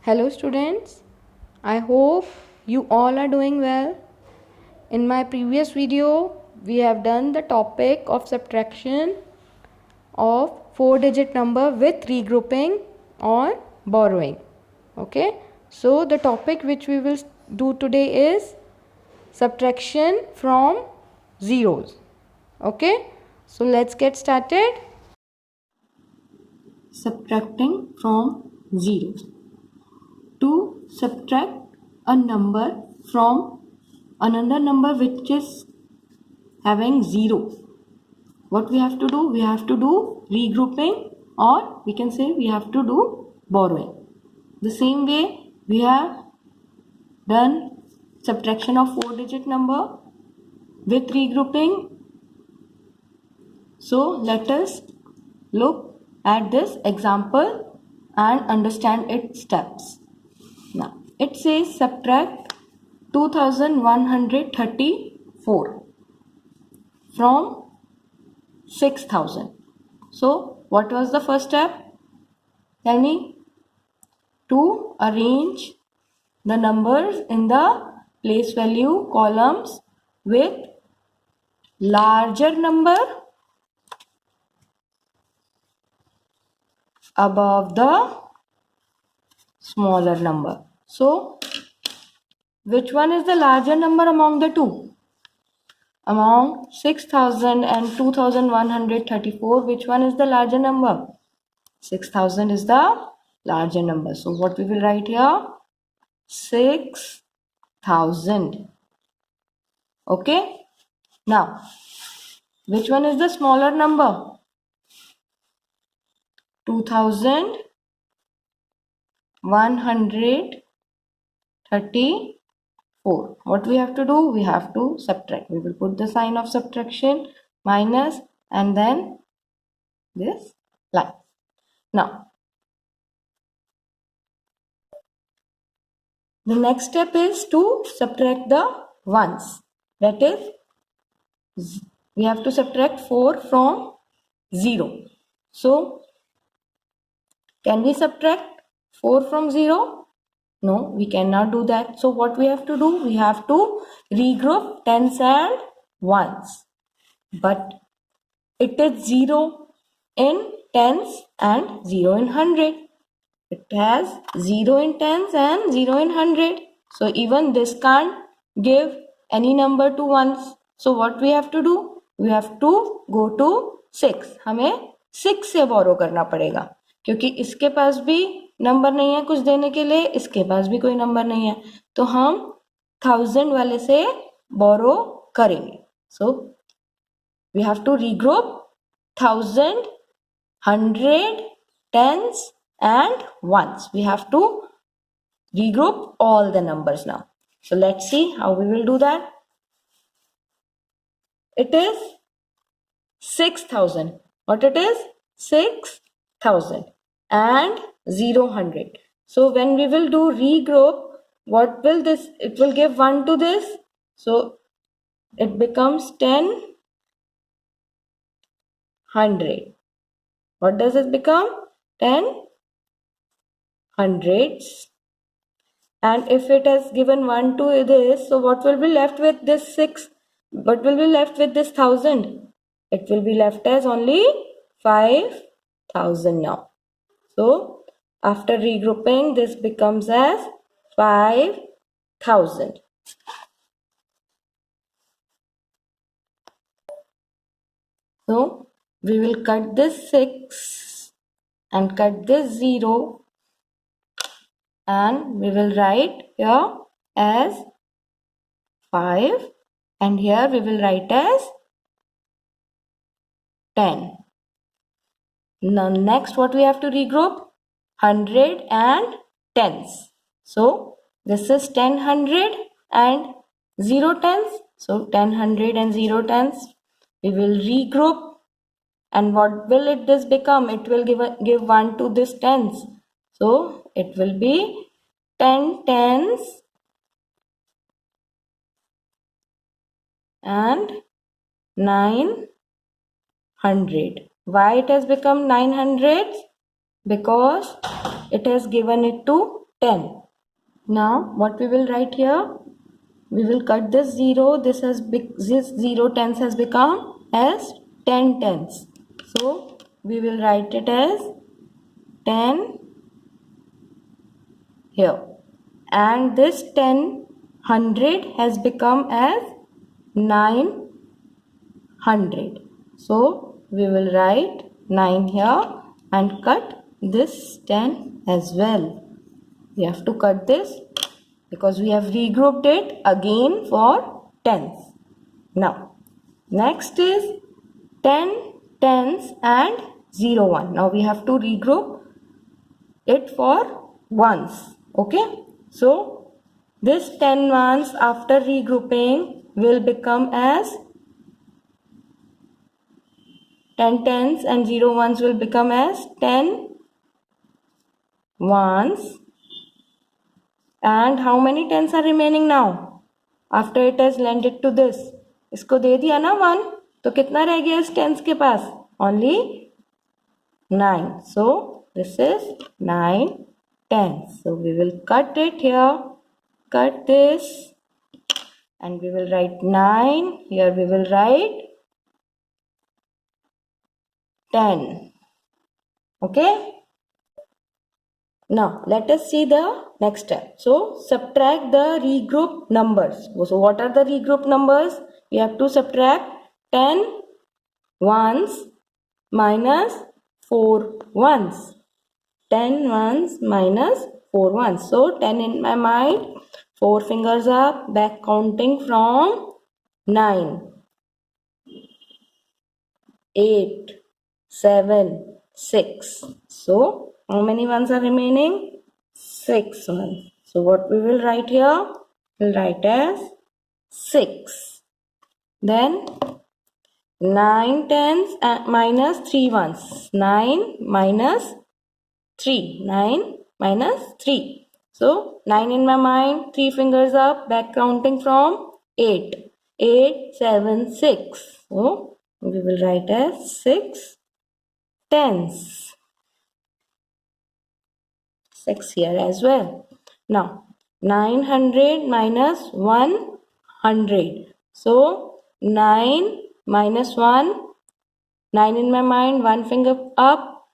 Hello students, I hope you all are doing well. In my previous video, we have done the topic of subtraction of 4-digit number with regrouping or borrowing. Okay, so the topic which we will do today is subtraction from zeros. Okay, so let's get started. Subtracting from zeros. To subtract a number from another number which is having 0, what we have to do? We have to do regrouping, or we can say we have to do borrowing. The same way we have done subtraction of 4-digit number with regrouping. So let us look at this example and understand its steps. Now it says subtract 2134 from 6000. So what was the first step? Tell me. To arrange the numbers in the place value columns with larger number above the smaller number. So which one is the larger number among the two? Among 6000 and 2134, which one is the larger number? 6000 is the larger number. So what we will write here? 6000. Okay. Now, which one is the smaller number? 2134. What we have to do? We have to subtract. We will put the sign of subtraction, minus, and then this line. Now, the next step is to subtract the ones. That is, we have to subtract 4 from 0. So, can we subtract 4 from 0? No, we cannot do that. So what we have to do? We have to regroup tens and ones. But it is 0 in tens and 0 in 100. It has 0 in tens and 0 in 100. So even this can't give any number to ones. So what we have to do? We have to go to 6. हमें 6 से borrow करना पड़ेगा, क्योंकि इसके पास भी number नहीं है कुछ देने के लिए, इसके पास भी कोई नंबर नहीं है, तो हम 1000 वाले से borrow करेंगे. So we have to regroup 1000, 100, tens and ones. We have to regroup all the numbers now. So let's see how we will do that. It is 6000. What it is? 6000 and 100. So when we will do regroup, what will this? It will give 1 to this. So it becomes 10, 100. What does it become? 10 hundreds. And if it has given 1 to this, so what will be left with this 6? What will be left with this 1000? It will be left as only 5000 now. So after regrouping, this becomes as 5000. So we will cut this 6 and cut this 0, and we will write here as 5, and here we will write as 10. Now next what we have to regroup? 100 and tens. So this is 10 100 and 0 tens. So 10 100 and 0 tens. We will regroup, and what will it this become? It will give 1 to this tens. So it will be 10 tens and 900. Why it has become 900? Because it has given it to 10. Now what we will write here? We will cut this 0. This 0 tens has become as 10 tens. So we will write it as 10 here. And this 10 100 has become as 900. So we will write 9 here and cut this 10 as well. We have to cut this because we have regrouped it again for tens. Now next is 10 tens and 0 1. Now we have to regroup it for ones. Okay, so this 10 ones after regrouping will become as 10 tens and 0 ones will become as 10 ones. And how many tens are remaining now? After it has lended to this. इसको दे दिया ना 1. तो कितना रह गया इस tens के पास? Only 9. So this is 9 tens. So we will cut it here. Cut this. And we will write 9. Here we will write 10. Okay. Now let us see the next step. So subtract the regroup numbers. So what are the regroup numbers? We have to subtract 10 ones minus 4 ones. 10 ones minus 4 ones. So 10 in my mind. 4 fingers up, back counting from 9, 8, 7, 6. So how many ones are remaining? 6 ones. So what we will write here? We'll write as 6. Then 9 tens minus 3 ones. 9 minus 3. 9 minus 3. So 9 in my mind. 3 fingers up. Back counting from 8. 8, 7, 6. So we will write as 6 tens. 6 here as well. Now 900 minus 100. So 9 minus 1. 9 in my mind. 1 finger up.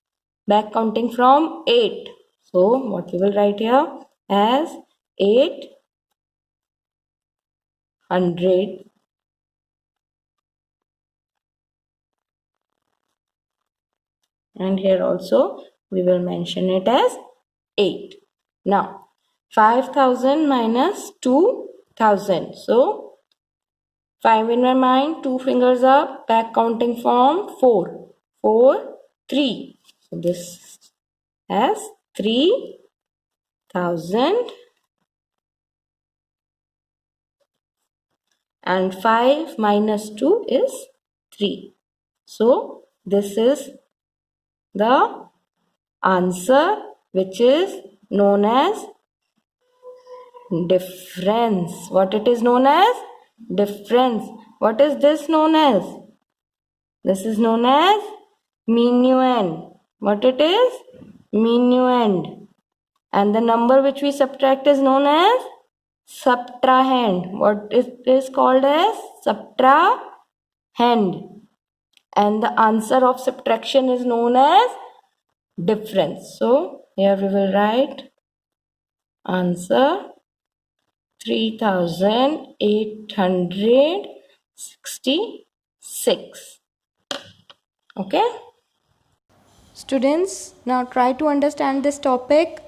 Back counting from 8. So what we will write here as 800. And here also we will mention it as 8. Now 5000 minus 2000. So 5 in my mind, 2 fingers up, back counting from 4. 4, 3. So this has 3000. And 5 minus 2 is 3. So this is the answer, which is known as difference. What it is known as? Difference. What is this known as? This is known as minuend. What it is? Minuend. And the number which we subtract is known as subtrahend. What it is called as? Subtrahend. And the answer of subtraction is known as difference. So here we will write answer 3866. Okay. Students, now try to understand this topic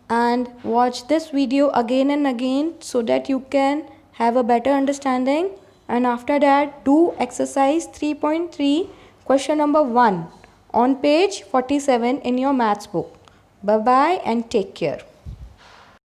and watch this video again and again so that you can have a better understanding. And after that, do exercise 3.3 question number 1 on page 47 in your maths book. Bye bye and take care.